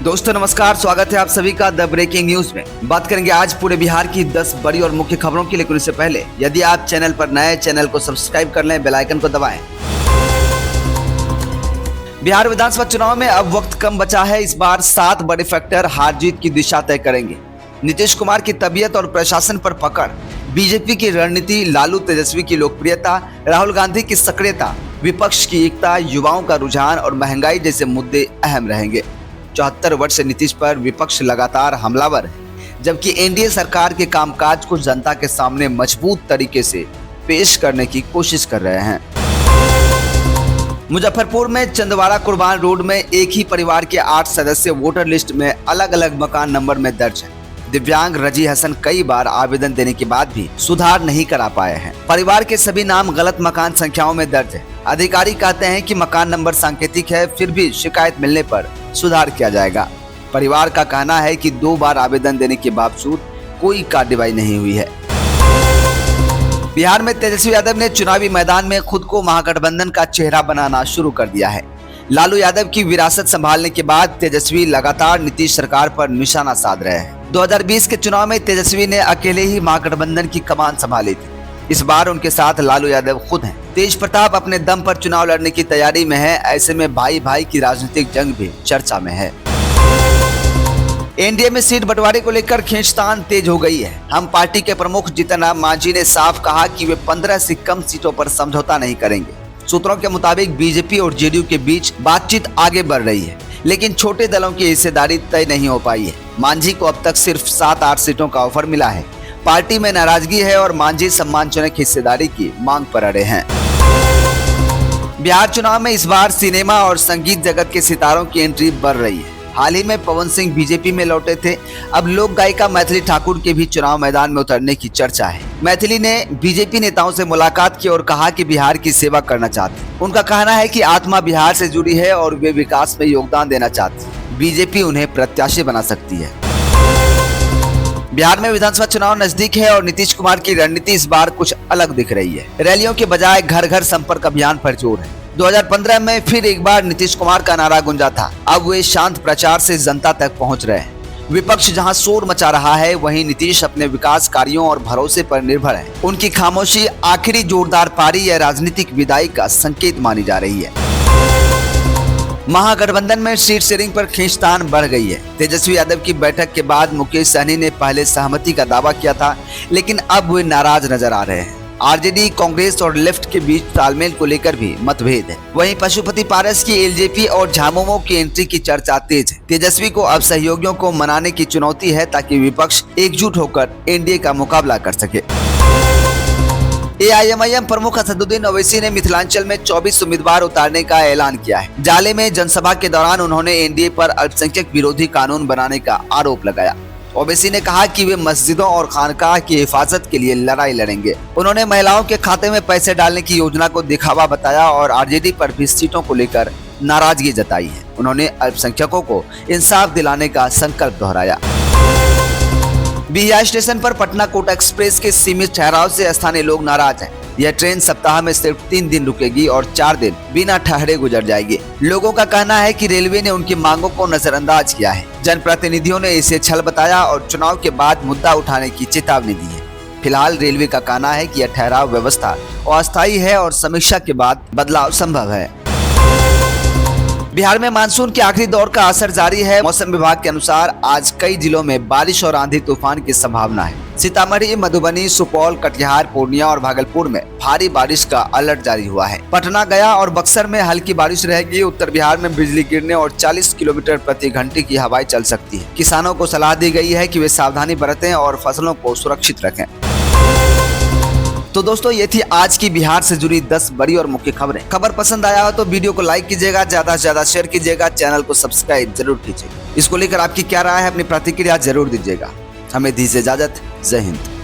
दोस्तों नमस्कार, स्वागत है आप सभी का द ब्रेकिंग न्यूज में। बात करेंगे आज पूरे बिहार की 10 बड़ी और मुख्य खबरों की, लेकिन उससे पहले यदि आप चैनल पर नए, चैनल को सब्सक्राइब कर लें, बेल आइकन को दबाएं। बिहार विधानसभा चुनाव में अब वक्त कम बचा है। इस बार 7 बड़े फैक्टर हार जीत की दिशा तय करेंगे। नीतीश कुमार की तबीयत और प्रशासन पर पकड़, बीजेपी की रणनीति, लालू तेजस्वी की लोकप्रियता, राहुल गांधी की सक्रियता, विपक्ष की एकता, युवाओं का रुझान और महंगाई जैसे मुद्दे अहम रहेंगे। 74 वर्ष से नीतीश पर विपक्ष लगातार हमलावर है, जबकि एनडीए सरकार के कामकाज को जनता के सामने मजबूत तरीके से पेश करने की कोशिश कर रहे हैं। मुजफ्फरपुर में चंदवाड़ा कुर्बान रोड में एक ही परिवार के 8 सदस्य वोटर लिस्ट में अलग अलग मकान नंबर में दर्ज है। दिव्यांग रजी हसन कई बार आवेदन देने के बाद भी सुधार नहीं करा पाए हैं। परिवार के सभी नाम गलत मकान संख्याओं में दर्ज है। अधिकारी कहते हैं कि मकान नंबर सांकेतिक है, फिर भी शिकायत मिलने पर सुधार किया जाएगा। परिवार का कहना है कि 2 बार आवेदन देने के बावजूद कोई कार्रवाई नहीं हुई है। बिहार में तेजस्वी यादव ने चुनावी मैदान में खुद को महागठबंधन का चेहरा बनाना शुरू कर दिया है। लालू यादव की विरासत संभालने के बाद तेजस्वी लगातार नीतीश सरकार पर निशाना साध रहे हैं। 2020 के चुनाव में तेजस्वी ने अकेले ही महागठबंधन की कमान संभाली थी। इस बार उनके साथ लालू यादव खुद हैं। तेज प्रताप अपने दम पर चुनाव लड़ने की तैयारी में है। ऐसे में भाई भाई की राजनीतिक जंग भी चर्चा में है। एनडीए में सीट बंटवारे को लेकर खींचतान तेज हो गई है। हम पार्टी के प्रमुख जीतन राम मांझी ने साफ कहा कि वे 15 से कम सीटों पर समझौता नहीं करेंगे। सूत्रों के मुताबिक बीजेपी और जेडीयू के बीच बातचीत आगे बढ़ रही है, लेकिन छोटे दलों की हिस्सेदारी तय नहीं हो पाई है। मांझी को अब तक सिर्फ 7-8 सीटों का ऑफर मिला है। पार्टी में नाराजगी है और मांझी सम्मानजनक हिस्सेदारी की मांग पर अड़े हैं। बिहार चुनाव में इस बार सिनेमा और संगीत जगत के सितारों की एंट्री बढ़ रही है। हाल ही में पवन सिंह बीजेपी में लौटे थे। अब लोक गायिका मैथिली ठाकुर के भी चुनाव मैदान में उतरने की चर्चा है। मैथिली ने बीजेपी नेताओं से मुलाकात की और कहा कि बिहार की सेवा करना चाहती है। उनका कहना है कि आत्मा बिहार से जुड़ी है और वे विकास में योगदान देना चाहती है। बीजेपी उन्हें प्रत्याशी बना सकती है। बिहार में विधानसभा चुनाव नजदीक है और नीतीश कुमार की रणनीति इस बार कुछ अलग दिख रही है। रैलियों के बजाय घर घर संपर्क अभियान पर जोर है। 2015 में फिर एक बार नीतीश कुमार का नारा गूंजा था। अब वे शांत प्रचार से जनता तक पहुंच रहे हैं। विपक्ष जहां शोर मचा रहा है, वहीं नीतीश अपने विकास कार्यों और भरोसे पर निर्भर है। उनकी खामोशी आखिरी जोरदार पारी या राजनीतिक विदाई का संकेत मानी जा रही है। महागठबंधन में सीट शेयरिंग पर खींचतान बढ़ गई है। तेजस्वी यादव की बैठक के बाद मुकेश सहनी ने पहले सहमति का दावा किया था, लेकिन अब वे नाराज नजर आ रहे हैं। आरजेडी, कांग्रेस और लेफ्ट के बीच तालमेल को लेकर भी मतभेद है। वहीं पशुपति पारस की एलजेपी और झामुमो की एंट्री की चर्चा तेज है। तेजस्वी को अब सहयोगियों को मनाने की चुनौती है ताकि विपक्ष एकजुट होकर एनडीए का मुकाबला कर सके। एआईएमआईएम प्रमुख असदुद्दीन ओवैसी ने मिथिलांचल में 24 उम्मीदवार उतारने का ऐलान किया है। जाले में जनसभा के दौरान उन्होंने एनडीए पर अल्पसंख्यक विरोधी कानून बनाने का आरोप लगाया। ओवैसी ने कहा कि वे मस्जिदों और खानकाह की हिफाजत के लिए लड़ाई लड़ेंगे। उन्होंने महिलाओं के खाते में पैसे डालने की योजना को दिखावा बताया और आरजेडी पर भी सीटों को लेकर नाराजगी जताई है। उन्होंने अल्पसंख्यकों को इंसाफ दिलाने का संकल्प दोहराया। बिहिया स्टेशन पर पटना कोटा एक्सप्रेस के सीमित ठहराव से स्थानीय लोग नाराज हैं। यह ट्रेन सप्ताह में सिर्फ 3 दिन रुकेगी और 4 दिन बिना ठहरे गुजर जाएगी। लोगों का कहना है कि रेलवे ने उनकी मांगों को नजरअंदाज किया है। जनप्रतिनिधियों ने इसे छल बताया और चुनाव के बाद मुद्दा उठाने की चेतावनी दी है। फिलहाल रेलवे का कहना है कि यह ठहराव व्यवस्था अस्थायी है और समीक्षा के बाद बदलाव संभव है। बिहार में मानसून के आखिरी दौर का असर जारी है। मौसम विभाग के अनुसार आज कई जिलों में बारिश और आंधी तूफान की संभावना है। सीतामढ़ी, मधुबनी, सुपौल, कटिहार, पूर्णिया और भागलपुर में भारी बारिश का अलर्ट जारी हुआ है। पटना, गया और बक्सर में हल्की बारिश रहेगी। उत्तर बिहार में बिजली गिरने और 40 किलोमीटर प्रति घंटे की हवाएं चल सकती है। किसानों को सलाह दी गई है कि वे सावधानी बरतें और फसलों को सुरक्षित रखें। तो दोस्तों, ये थी आज की बिहार से जुड़ी 10 बड़ी और मुख्य खबरें। खबर पसंद आया हो तो वीडियो को लाइक कीजिएगा, ज्यादा से ज्यादा शेयर कीजिएगा, चैनल को सब्सक्राइब जरूर कीजिएगा। इसको लेकर आपकी क्या राय है, अपनी प्रतिक्रिया जरूर दीजिएगा। हमें दीजिए इजाजत। जय हिंद।